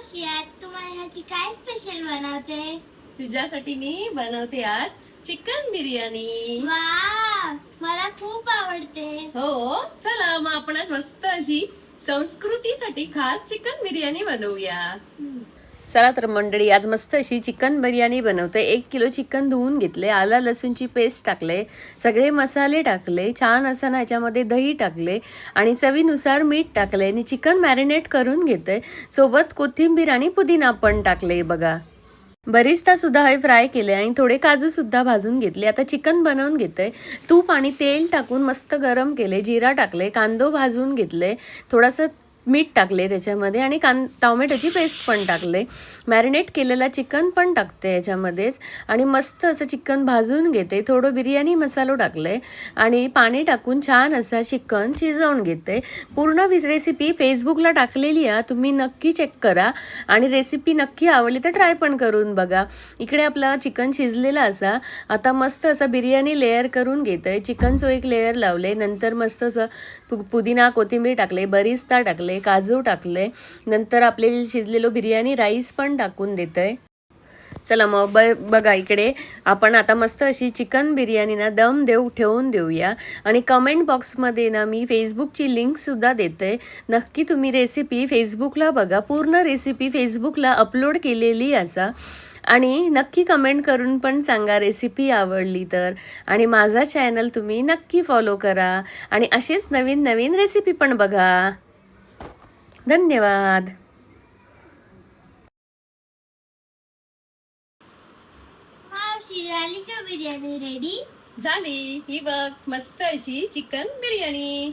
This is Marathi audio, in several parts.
मावशी, आज तुम्हाला काय स्पेशल बनवते? तुझ्यासाठी मी बनवते आज चिकन बिर्याणी. वा, मला खूप आवडते. हो, चला मग आपण आज मस्त अशी संस्कृतीसाठी खास चिकन बिर्याणी बनवूया. चला तर मंडळी, आज मस्त अशी चिकन बिर्याणी बनवते. 1 किलो चिकन धुवून घेतले, आला लसूणची पेस्ट टाकले, सगळे मसाले टाकले, छान असं ना याच्यामध्ये दही टाकले आणि चवीनुसार मीठ टाकले आणि चिकन मॅरिनेट करून घेते. सोबत कोथिंबीर आणि पुदिना पण टाकले बघा. बरिस्ता सुद्धा हे फ्राय केले आणि थोडे काजू सुद्धा भाजून घेतले. आता चिकन बनवून घेते. तूप आणि तेल टाकून मस्त गरम केले, जिरा टाकले, कांदो भाजून घेतले, थोडंसं मीठ टाकले त्याच्यामध्ये आणि टोमॅटोची पेस्ट पण टाकले. मॅरिनेट केलेला चिकन पण टाकते याच्यामध्येच आणि मस्त असं चिकन भाजून घेते. थोडं बिर्याणी मसालो टाकले आणि पाणी टाकून छान असा चिकन शिजवून घेते. पूर्ण रेसिपी फेसबुकला टाकलेली आहे, तुम्ही नक्की चेक करा आणि रेसिपी नक्की आवडली तर ट्राय पण करून बघा. इकडे आपला चिकन शिजलेला असा आता मस्त असा बिर्याणी लेअर करून घेतोय. चिकनचं एक लेअर लावले, नंतर मस्त असं पुदिना कोथिंबीर टाकले, बरिस्ता टाकले, काजू टाकले, नंतर आपले शिजलेलो बिर्याणी राईस पण टाकून देतोय. चला मग बघा, इकडे आपण आता मस्त अशी चिकन बिर्याणी ना दम ठेवून देऊया आणि कमेंट बॉक्समध्ये ना मी फेसबुकची लिंकसुद्धा देते. नक्की तुम्ही रेसिपी फेसबुकला बघा, पूर्ण रेसिपी फेसबुकला अपलोड केलेली असा आणि नक्की कमेंट करून पण सांगा रेसिपी आवडली तर. आणि माझा चॅनल तुम्ही नक्की फॉलो करा आणि असेच नवीन नवीन रेसिपी पण बघा. धन्यवाद. मावशी, झाली का बिर्याणी रेडी? झाली, ही बघ मस्त अशी चिकन बिर्याणी.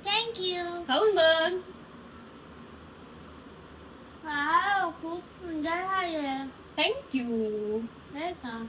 थँक्यू. खाऊन बघ. वाव, खूप सुंदर झालं. थँक्यू. नाही का?